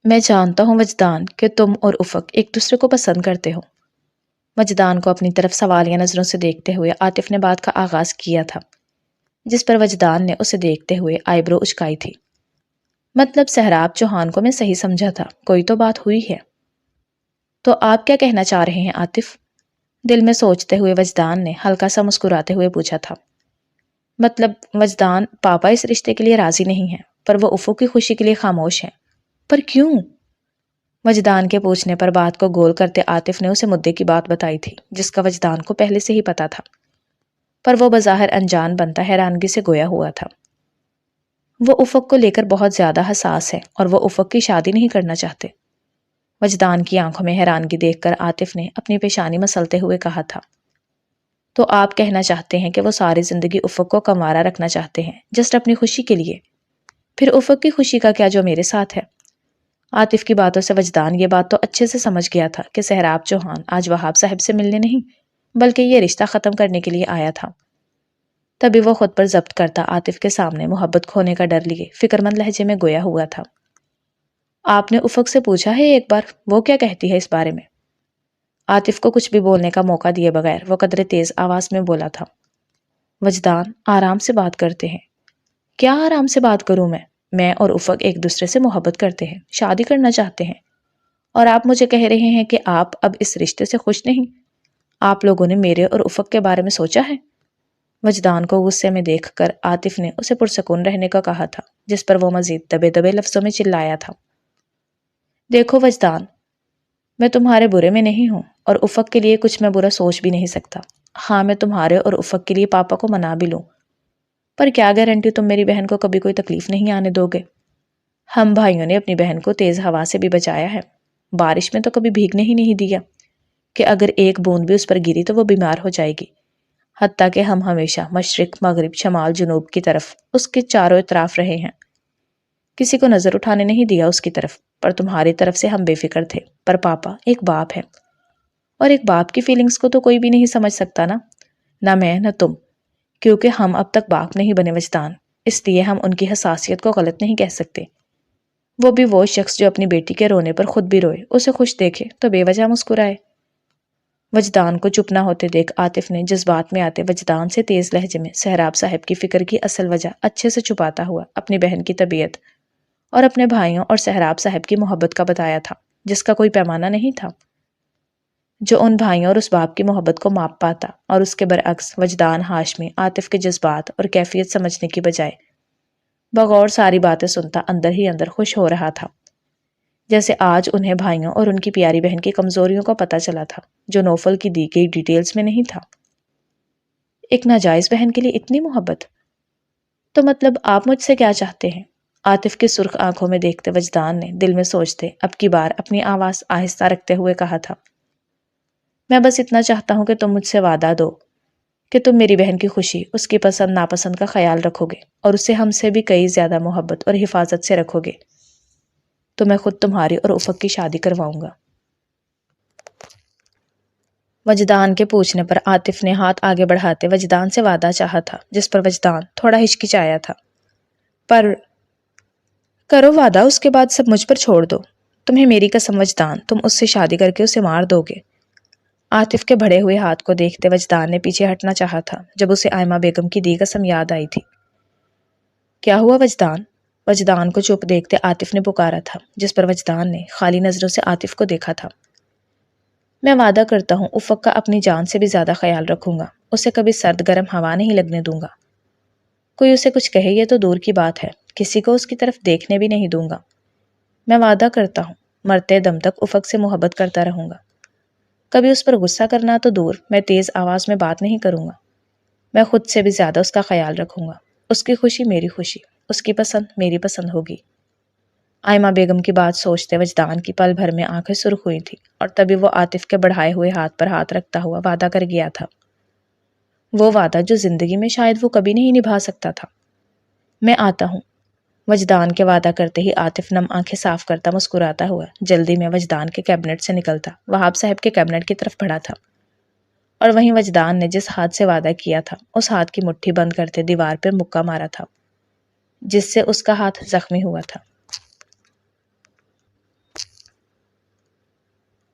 میں جانتا ہوں وجدان کہ تم اور افق ایک دوسرے کو پسند کرتے ہو۔ وجدان کو اپنی طرف سوالیہ نظروں سے دیکھتے ہوئے عاطف نے بات کا آغاز کیا تھا، جس پر وجدان نے اسے دیکھتے ہوئے آئی برو اچکائی تھی۔ مطلب سہراب چوہان کو میں صحیح سمجھا تھا، کوئی تو بات ہوئی ہے۔ تو آپ کیا کہنا چاہ رہے ہیں عاطف؟ دل میں سوچتے ہوئے وجدان نے ہلکا سا مسکراتے ہوئے پوچھا تھا۔ مطلب وجدان پاپا اس رشتے کے لیے راضی نہیں ہے، پر وہ افق کی خوشی کے لیے خاموش ہے۔ پر کیوں؟ وجدان کے پوچھنے پر بات کو گول کرتے عاطف نے اسے مدعے کی بات بتائی تھی، جس کا وجدان کو پہلے سے ہی پتا تھا، پر وہ بظاہر انجان بنتا حیرانگی سے گویا ہوا تھا۔ وہ افق کو لے کر بہت زیادہ حساس ہے اور وہ افق کی شادی نہیں کرنا چاہتے۔ وجدان کی آنکھوں میں حیرانگی دیکھ کر عاطف نے اپنی پیشانی مسلتے ہوئے کہا تھا۔ تو آپ کہنا چاہتے ہیں کہ وہ ساری زندگی افق کو کنوارا رکھنا چاہتے ہیں، جسٹ اپنی خوشی کے لیے؟ پھر افق کی خوشی کا کیا جو میرے ساتھ ہے؟ عاطف کی باتوں سے وجدان یہ بات تو اچھے سے سمجھ گیا تھا کہ سہراب چوہان آج وہاب صاحب سے ملنے نہیں بلکہ یہ رشتہ ختم کرنے کے لیے آیا تھا۔ تبھی وہ خود پر ضبط کرتا عاطف کے سامنے محبت کھونے کا ڈر لیے فکر مند لہجے میں گویا ہوا تھا۔ آپ نے افق سے پوچھا ہے ایک بار وہ کیا کہتی ہے اس بارے میں؟ عاطف کو کچھ بھی بولنے کا موقع دیے بغیر وہ قدرے تیز آواز میں بولا تھا۔ وجدان آرام سے بات کرتے ہیں۔ کیا آرام سے بات کروں میں اور افق ایک دوسرے سے محبت کرتے ہیں، شادی کرنا چاہتے ہیں، اور آپ مجھے کہہ رہے ہیں کہ آپ اب اس رشتے سے خوش نہیں؟ آپ لوگوں نے میرے اور افق کے بارے میں سوچا ہے؟ وجدان کو غصے میں دیکھ کر عاطف نے اسے پرسکون رہنے کا کہا تھا، جس پر وہ مزید دبے دبے لفظوں میں چلایا تھا۔ دیکھو وجدان، میں تمہارے برے میں نہیں ہوں اور افق کے لیے کچھ میں برا سوچ بھی نہیں سکتا۔ ہاں میں تمہارے اور افق کے لیے پاپا کو منا بھی لوں، پر کیا گارنٹی تم میری بہن کو کبھی کوئی تکلیف نہیں آنے دو گے؟ ہم بھائیوں نے اپنی بہن کو تیز ہوا سے بھی بچایا ہے، بارش میں تو کبھی بھیگنے ہی نہیں دیا کہ اگر ایک بوند بھی اس پر گری تو وہ بیمار ہو جائے گی۔ حتیٰ کہ ہم ہمیشہ مشرق، مغرب، شمال، جنوب کی طرف اس کے چاروں اطراف رہے ہیں، کسی کو نظر اٹھانے نہیں دیا اس کی طرف، پر تمہاری طرف سے ہم بے فکر تھے۔ پر پاپا ایک باپ ہے، اور ایک باپ کی فیلنگز کو تو کوئی بھی نہیں سمجھ سکتا نا، نہ میں نہ تم، کیونکہ ہم اب تک باپ نہیں بنے وجدان، اس لیے ہم ان کی حساسیت کو غلط نہیں کہہ سکتے۔ وہ بھی وہ شخص جو اپنی بیٹی کے رونے پر خود بھی روئے، اسے خوش دیکھے تو بے وجہ مسکرائے۔ وجدان کو چپ نہ ہوتے دیکھ عاطف نے جذبات میں آتے وجدان سے تیز لہجے میں سہراب صاحب کی فکر کی اصل وجہ اچھے سے چھپاتا ہوا اپنی بہن کی طبیعت اور اپنے بھائیوں اور سہراب صاحب کی محبت کا بتایا تھا، جس کا کوئی پیمانہ نہیں تھا جو ان بھائیوں اور اس باپ کی محبت کو ماپ پاتا۔ اور اس کے برعکس وجدان ہاشمی عاطف کے جذبات اور کیفیت سمجھنے کی بجائے بغور ساری باتیں سنتا اندر ہی اندر خوش ہو رہا تھا، جیسے آج انہیں بھائیوں اور ان کی پیاری بہن کی کمزوریوں کا پتہ چلا تھا جو نوفل کی دی گئی ڈیٹیلز میں نہیں تھا۔ ایک ناجائز بہن کے لیے اتنی محبت؟ تو مطلب آپ مجھ سے کیا چاہتے ہیں؟ عاطف کی سرخ آنکھوں میں دیکھتے وجدان نے دل میں سوچتے اب کی بار اپنی آواز آہستہ رکھتے ہوئے کہا تھا۔ میں بس اتنا چاہتا ہوں کہ تم مجھ سے وعدہ دو کہ تم میری بہن کی خوشی، اس کی پسند ناپسند کا خیال رکھو گے اور اسے ہم سے بھی کئی زیادہ محبت اور حفاظت سے رکھو گے، تو میں خود تمہاری اور افق کی شادی کرواؤں گا۔ وجدان کے پوچھنے پر عاطف نے ہاتھ آگے بڑھاتے وجدان سے وعدہ چاہا تھا، جس پر وجدان تھوڑا ہچکچایا تھا۔ پر کرو وعدہ، اس کے بعد سب مجھ پر چھوڑ دو۔ تمہیں میری قسم وجدان، تم اس سے شادی کر کے اسے مار دو گے۔ عاطف کے بڑھے ہوئے ہاتھ کو دیکھتے وجدان نے پیچھے ہٹنا چاہا تھا جب اسے آئمہ بیگم کی دی قسم یاد آئی تھی۔ کیا ہوا وجدان؟ وجدان کو چپ دیکھتے عاطف نے پکارا تھا، جس پر وجدان نے خالی نظروں سے عاطف کو دیکھا تھا۔ میں وعدہ کرتا ہوں افق کا اپنی جان سے بھی زیادہ خیال رکھوں گا، اسے کبھی سرد گرم ہوا نہیں لگنے دوں گا، کوئی اسے کچھ کہے یہ تو دور کی بات ہے، کسی کو اس کی طرف دیکھنے بھی نہیں دوں گا۔ میں وعدہ کرتا ہوں مرتے دم تک افق سے محبت کرتا رہوں گا، کبھی اس پر غصہ کرنا تو دور، میں تیز آواز میں بات نہیں کروں گا، میں خود سے بھی زیادہ اس کا خیال رکھوں گا، اس کی خوشی میری خوشی، اس کی پسند میری پسند ہوگی۔ آئمہ بیگم کی بات سوچتے وجدان کی پل بھر میں آنکھیں سرخ ہوئی تھی، اور تبھی وہ عاطف کے بڑھائے ہوئے ہاتھ پر ہاتھ رکھتا ہوا وعدہ کر گیا تھا، وہ وعدہ جو زندگی میں شاید وہ کبھی نہیں نبھا سکتا تھا۔ میں آتا ہوں۔ وجدان کے وعدہ کرتے ہی عاطف نم آنکھیں صاف کرتا مسکراتا ہوا جلدی میں وجدان کے کیبنٹ سے نکلتا وہاب صاحب کے کیبنٹ کی طرف بڑھا تھا، اور وہیں وجدان نے جس ہاتھ سے وعدہ کیا تھا اس ہاتھ کی مٹھی بند کرتے دیوار پر مکہ مارا تھا، جس سے اس کا ہاتھ زخمی ہوا تھا۔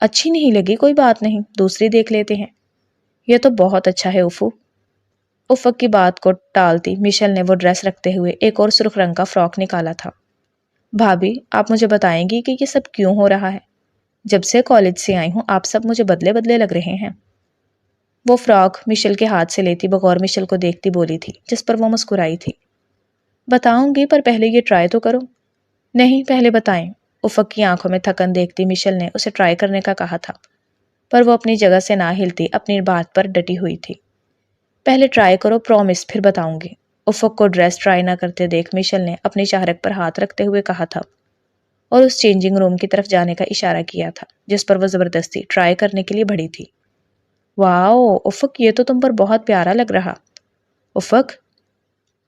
اچھی نہیں لگی کوئی بات نہیں، دوسری دیکھ لیتے ہیں۔ یہ تو بہت اچھا ہے افو۔ افق کی بات کو ٹالتی مشل نے وہ ڈریس رکھتے ہوئے ایک اور سرخ رنگ کا فراک نکالا تھا۔ بھابھی آپ مجھے بتائیں گی کہ یہ سب کیوں ہو رہا ہے؟ جب سے کالج سے آئی ہوں آپ سب مجھے بدلے بدلے لگ رہے ہیں۔ وہ فراک مشل کے ہاتھ سے لیتی بغور مشل کو دیکھتی بولی تھی، جس پر وہ مسکرائی تھی۔ بتاؤں گی پر پہلے یہ ٹرائی تو کرو۔ نہیں پہلے بتائیں۔ افق کی آنکھوں میں تھکن دیکھتی مشل نے اسے ٹرائی کرنے کا کہا تھا، پر وہ اپنی جگہ سے نہ ہلتی اپنی بات پر ڈٹی ہوئی تھی۔ پہلے ٹرائی کرو پرومس، پھر بتاؤں گی۔ افق کو ڈریس ٹرائی نہ کرتے دیکھ مشل نے اپنی شہرک پر ہاتھ رکھتے ہوئے کہا تھا اور اس چینجنگ روم کی طرف جانے کا اشارہ کیا تھا جس پر وہ زبردستی ٹرائی کرنے کے لیے بڑھی تھی۔ واؤ افق، یہ تو تم پر بہت پیارا لگ رہا۔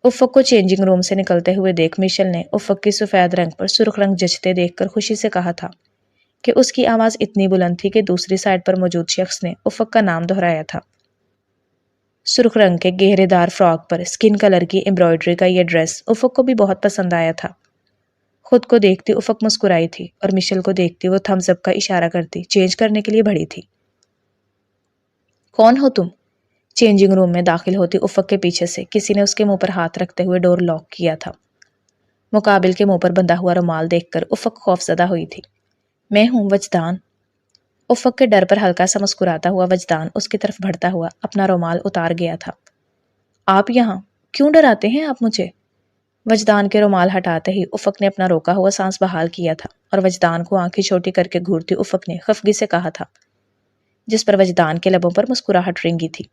افق کو چینجنگ روم سے نکلتے ہوئے دیکھ مشل نے افق کی سفید رنگ پر سرخ رنگ جچتے دیکھ کر خوشی سے کہا تھا کہ اس کی آواز اتنی بلند تھی کہ دوسری سائڈ پر موجود شخص نے افق کا نام دہرایا تھا۔ سرخ رنگ کے گہرے دار فراک پر سکن کلر کی امبرائڈری کا یہ ڈریس افق کو بھی بہت پسند آیا تھا۔ خود کو دیکھتی افق مسکرائی تھی اور مشل کو دیکھتی وہ تھمز اپ کا اشارہ کرتی چینج کرنے کے لیے بڑھی تھی۔ کون ہو تم؟ چینجنگ روم میں داخل ہوتی افق کے پیچھے سے کسی نے اس کے منہ پر ہاتھ رکھتے ہوئے ڈور لاک کیا تھا۔ مقابل کے منہ پر بندھا ہوا رومال دیکھ کر افق خوف زدہ ہوئی تھی۔ میں ہوں وجدان۔ افق کے ڈر پر ہلکا سا مسکراتا ہوا وجدان اس کی طرف بڑھتا ہوا اپنا رومال اتار گیا تھا۔ آپ یہاں کیوں ڈراتے ہیں آپ مجھے؟ وجدان کے رومال ہٹاتے ہی افق نے اپنا روکا ہوا سانس بحال کیا تھا اور وجدان کو آنکھیں چھوٹی کر کے گھورتی افق نے خفگی سے کہا تھا، جس پر وجدان کے لبوں پر مسکراہٹ رنگی تھی۔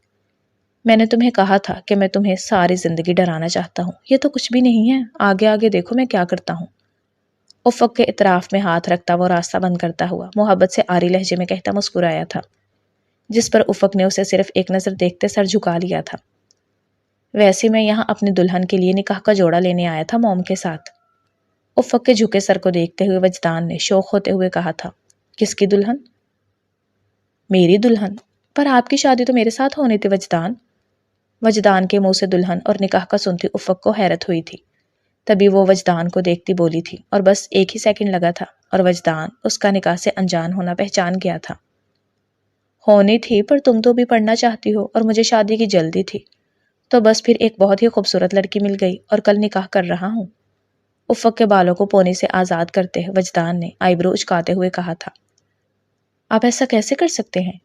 میں نے تمہیں کہا تھا کہ میں تمہیں ساری زندگی ڈرانا چاہتا ہوں، یہ تو کچھ بھی نہیں ہے، آگے آگے دیکھو میں کیا کرتا ہوں۔ افق کے اطراف میں ہاتھ رکھتا وہ راستہ بند کرتا ہوا محبت سے آری لہجے میں کہتا مسکرایا تھا، جس پر افق نے اسے صرف ایک نظر دیکھتے سر جھکا لیا تھا۔ ویسے میں یہاں اپنی دلہن کے لیے نکاح کا جوڑا لینے آیا تھا موم کے ساتھ۔ افق کے جھکے سر کو دیکھتے ہوئے وجدان نے شوق ہوتے ہوئے کہا تھا، کس کی دلہن؟ میری دلہن؟ پر آپ کی شادی تو میرے ساتھ ہونی تھی وجدان۔ وجدان کے منہ سے دلہن اور نکاح کا سنتی افق کو حیرت ہوئی تھی۔ تبھی وہ وجدان کو دیکھتی بولی تھی اور بس ایک ہی سیکنڈ لگا تھا اور وجدان اس کا نکاح سے انجان ہونا پہچان گیا تھا۔ ہونی تھی پر تم تو بھی پڑھنا چاہتی ہو اور مجھے شادی کی جلدی تھی، تو بس پھر ایک بہت ہی خوبصورت لڑکی مل گئی اور کل نکاح کر رہا ہوں۔ افق کے بالوں کو پونی سے آزاد کرتے وجدان نے آئی برو اچکاتے ہوئے کہا تھا۔ آپ ایسا کیسے کر سکتے ہیں؟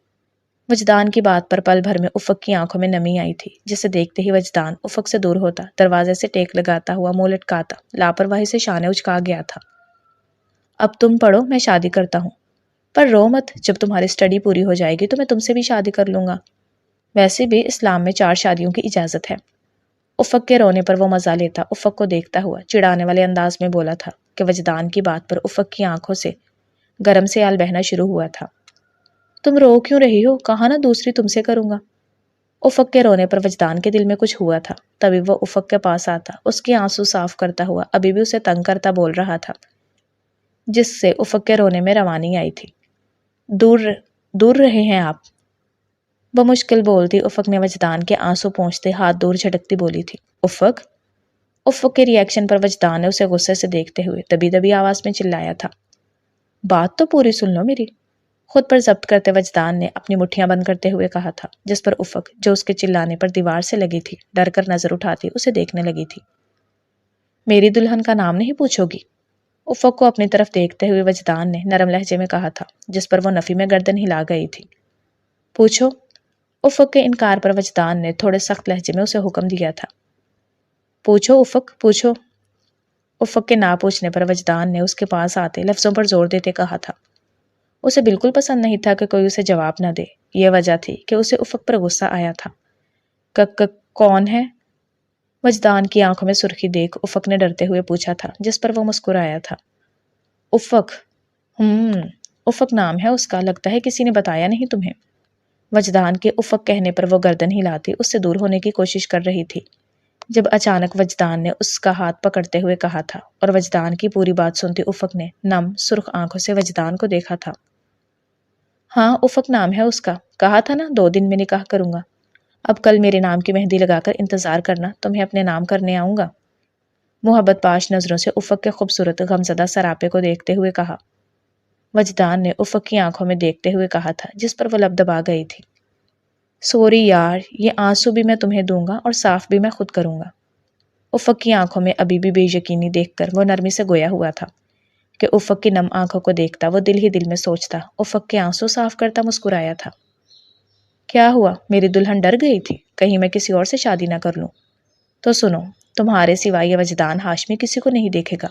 وجدان کی بات پر پل بھر میں افق کی آنکھوں میں نمی آئی تھی، جسے دیکھتے ہی وجدان افق سے دور ہوتا دروازے سے ٹیک لگاتا ہوا منہ لٹکاتا لاپرواہی سے شانے اچکا گیا تھا۔ اب تم پڑھو، میں شادی کرتا ہوں، پر رو مت، جب تمہاری اسٹڈی پوری ہو جائے گی تو میں تم سے بھی شادی کر لوں گا، ویسے بھی اسلام میں 4 شادیوں کی اجازت ہے۔ افق کے رونے پر وہ مزہ لیتا افق کو دیکھتا ہوا چڑانے والے انداز میں بولا تھا کہ وجدان کی بات پر افق کی آنکھوں سے گرم سیال بہنا شروع ہوا تھا۔ تم رو کیوں رہی ہو؟ کہا نا دوسری تم سے کروں گا۔ افق کے رونے پر وجدان کے دل میں کچھ ہوا تھا، تبھی وہ افق کے پاس آتا اس کے آنسو صاف کرتا ہوا ابھی بھی اسے تنگ کرتا بول رہا تھا، جس سے افق کے رونے میں روانی آئی تھی۔ دور رہے ہیں آپ؟ بمشکل بولتی افق نے وجدان کے آنسو پہنچتے ہاتھ دور جھٹکتی بولی تھی۔ افق کے ریئیکشن پر وجدان نے اسے غصے سے دیکھتے ہوئے دبی دبی آواز میں چلایا تھا، بات تو پوری سن لو میری۔ خود پر ضبط کرتے وجدان نے اپنی مٹھیاں بند کرتے ہوئے کہا تھا، جس پر افق جو اس کے چلانے پر دیوار سے لگی تھی ڈر کر نظر اٹھاتی اسے دیکھنے لگی تھی۔ میری دلہن کا نام نہیں پوچھو گی؟ افق کو اپنی طرف دیکھتے ہوئے وجدان نے نرم لہجے میں کہا تھا، جس پر وہ نفی میں گردن ہلا گئی تھی۔ پوچھو۔ افق کے انکار پر وجدان نے تھوڑے سخت لہجے میں اسے حکم دیا تھا، پوچھو افق پوچھو۔ افق کے نہ پوچھنے پر وجدان نے اس کے پاس آتے لفظوں پر زور دیتے کہا تھا۔ اسے بالکل پسند نہیں تھا کہ کوئی اسے جواب نہ دے، یہ وجہ تھی کہ اسے افق پر غصہ آیا تھا۔ کون ہے؟ وجدان کی آنکھوں میں سرخی دیکھ افق نے ڈرتے ہوئے پوچھا تھا، جس پر وہ مسکرایا تھا۔ افق؟ افق نام ہے اس کا، لگتا ہے کسی نے بتایا نہیں تمہیں۔ وجدان کے افق کہنے پر وہ گردن ہلاتی اس سے دور ہونے کی کوشش کر رہی تھی، جب اچانک وجدان نے اس کا ہاتھ پکڑتے ہوئے کہا تھا، اور وجدان کی پوری بات سنتی افق نے نم سرخ آنکھوں سے وجدان کو دیکھا تھا۔ ہاں افق نام ہے اس کا، کہا تھا نا 2 دن میں نکاح کروں گا۔ اب کل میرے نام کی مہندی لگا کر انتظار کرنا، تمہیں اپنے نام کرنے آؤں گا۔ محبت پاش نظروں سے افق کے خوبصورت غمزدہ سراپے کو دیکھتے ہوئے کہا۔ وجدان نے افق کی آنکھوں میں دیکھتے ہوئے کہا تھا، جس پر وہ لب دبا گئی تھی۔ سوری یار، یہ آنسو بھی میں تمہیں دوں گا اور صاف بھی میں خود کروں گا۔ افق کی آنکھوں میں ابھی بھی بے یقینی دیکھ کر وہ نرمی سے گویا ہوا تھا کہ افق کی نم آنکھوں کو دیکھتا وہ دل ہی دل میں سوچتا، افق کے آنسو صاف کرتا مسکرایا تھا۔ کیا ہوا؟ میری دلہن ڈر گئی تھی کہیں میں کسی اور سے شادی نہ کر لوں؟ تو سنو، تمہارے سوائے یہ وجدان ہاشمی کسی کو نہیں دیکھے گا۔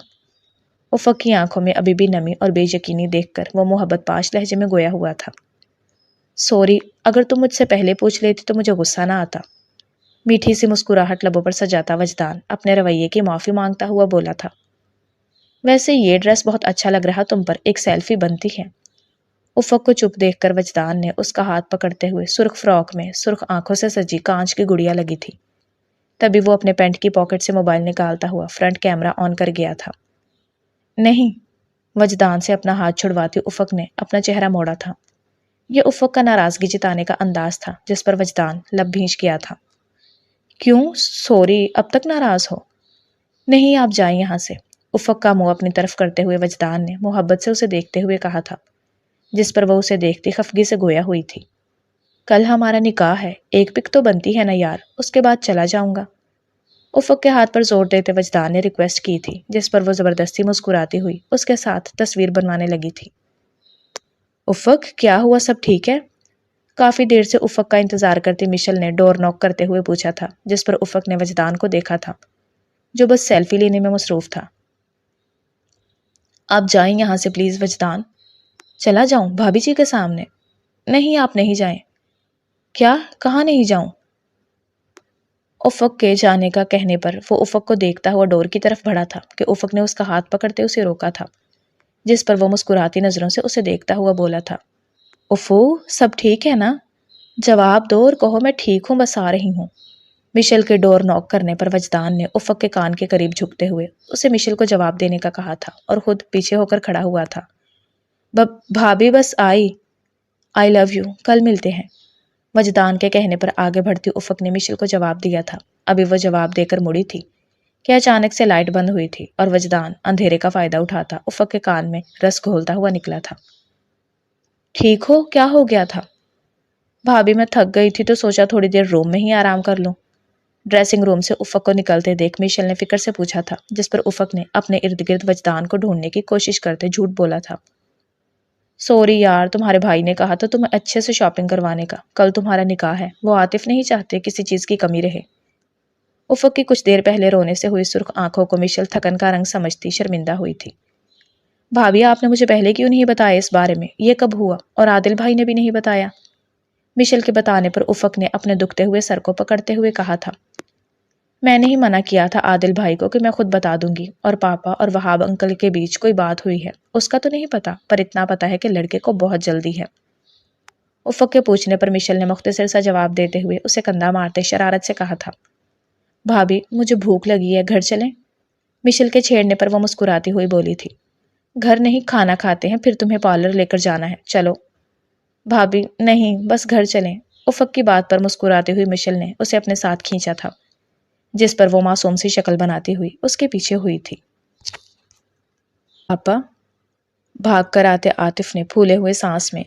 افق کی آنکھوں میں ابھی بھی نمی اور بے یقینی دیکھ کر وہ محبت پاش لہجے میں گویا ہوا تھا۔ سوری، اگر تم مجھ سے پہلے پوچھ لیتی تو مجھے غصہ نہ آتا۔ میٹھی سی مسکراہٹ لبوں پر سجاتا وجدان اپنے رویے کی معافی مانگتا ہوا بولا تھا۔ ویسے یہ ڈریس بہت اچھا لگ رہا تم پر، ایک سیلفی بنتی ہے۔ افق کو چپ دیکھ کر وجدان نے اس کا ہاتھ پکڑتے ہوئے سرخ فراک میں سرخ آنکھوں سے سجی کانچ کی گڑیا لگی تھی۔ تبھی وہ اپنے پینٹ کی پاکٹ سے موبائل نکالتا ہوا فرنٹ کیمرہ آن کر گیا تھا۔ نہیں، وجدان سے اپنا ہاتھ چھڑواتی افق نے اپنا چہرہ موڑا تھا۔ یہ افق کا ناراضگی جتانے کا انداز تھا جس پر وجدان لب بھینچ گیا تھا۔ کیوں؟ سوری، اب تک ناراض ہو؟ نہیں، آپ جائیں یہاں سے، افق کا منہ اپنی طرف کرتے ہوئے وجدان نے محبت سے اسے دیکھتے ہوئے کہا تھا، جس پر وہ اسے دیکھتی خفگی سے گویا ہوئی تھی۔ کل ہمارا نکاح ہے، ایک پک تو بنتی ہے نا یار، اس کے بعد چلا جاؤں گا۔ افق کے ہاتھ پر زور دیتے وجدان نے ریکویسٹ کی تھی، جس پر وہ زبردستی مسکراتی ہوئی اس کے ساتھ تصویر بنوانے لگی تھی۔ افق، کیا ہوا؟ سب ٹھیک ہے؟ کافی دیر سے افق کا انتظار کرتی مشل نے ڈور نوک کرتے ہوئے پوچھا تھا، جس پر افق نے وجدان کو دیکھا تھا جو بس سیلفی لینے میں مصروف تھا۔ آپ جائیں یہاں سے پلیز وجدان۔ چلا جاؤں بھابھی جی کے سامنے؟ نہیں، آپ نہیں جائیں۔ کیا؟ کہاں نہیں جاؤں؟ افق کے جانے کا کہنے پر وہ افق کو دیکھتا ہوا ڈور کی طرف بڑھا تھا کہ افق نے اس کا ہاتھ پکڑتے اسے روکا تھا، جس پر وہ مسکراتی نظروں سے اسے دیکھتا ہوا بولا تھا، افو، سب ٹھیک ہے نا؟ جواب دو اور کہو میں ٹھیک ہوں، بس آ رہی ہوں۔ مشل کے ڈور نوک کرنے پر وجدان نے افق کے کان کے قریب جھکتے ہوئے اسے مشل کو جواب دینے کا کہا تھا اور خود پیچھے ہو کر کھڑا ہوا تھا۔ بھابھی بس آئی لو یو، کل ملتے ہیں۔ وجدان کے کہنے پر آگے بڑھتی افق نے مشل کو جواب دیا تھا۔ ابھی وہ جواب دے کر مڑی تھی کہ اچانک سے لائٹ بند ہوئی تھی اور وجدان اندھیرے کا فائدہ اٹھاتا افق کے کان میں رس گھولتا ہوا نکلا تھا۔ ٹھیک ہو؟ کیا ہو گیا تھا؟ بھابھی میں تھک گئی تھی تو سوچا تھوڑی دیر روم میں ہی آرام کر لوں۔ ڈریسنگ روم سے افق کو نکلتے دیکھ مشل نے فکر سے پوچھا تھا، جس پر افق نے اپنے ارد گرد وجدان کو ڈھونڈنے کی کوشش کرتے جھوٹ بولا تھا۔ سوری یار، تمہارے بھائی نے کہا تھا تمہیں اچھے سے شاپنگ کروانے کا، کل تمہارا نکاح ہے، وہ عاطف نہیں چاہتے کسی چیز کی کمی رہے۔ افق کی کچھ دیر پہلے رونے سے ہوئی سرخ آنکھوں کو مشل تھکن کا رنگ سمجھتی شرمندہ ہوئی تھی۔ بھابھی، آپ نے مجھے پہلے کیوں نہیں بتایا اس بارے میں؟ یہ کب ہوا؟ اور عادل بھائی نے بھی نہیں بتایا؟ مشل کے بتانے پر افق نے اپنے دکھتے ہوئے سر کو پکڑتے ہوئے کہا تھا، میں نے ہی منع کیا تھا عادل بھائی کو کہ میں خود بتا دوں گی، اور پاپا اور وہاب انکل کے بیچ کوئی بات ہوئی ہے اس کا تو نہیں پتا، پر اتنا پتا ہے کہ لڑکے کو بہت جلدی ہے۔ افق کے پوچھنے پر مشل نے مختصر سا جواب دیتے ہوئے اسے کندھا مارتے شرارت سے کہا تھا، بھابھی مجھے بھوک لگی ہے، گھر چلیں؟ مشل کے چھیڑنے پر وہ مسکراتی ہوئی بولی تھی، گھر نہیں، کھانا کھاتے ہیں، پھر تمہیں پارلر لے کر جانا ہے، چلو۔ بھابھی نہیں، بس گھر چلیں۔ افق کی بات پر مسکراتی ہوئی مشل نے اسے اپنے ساتھ کھینچا تھا، جس پر وہ معصوم سی شکل بناتی ہوئی اس کے پیچھے ہوئی تھی۔ پاپا، بھاگ کر آتے عاطف نے پھولے ہوئے سانس میں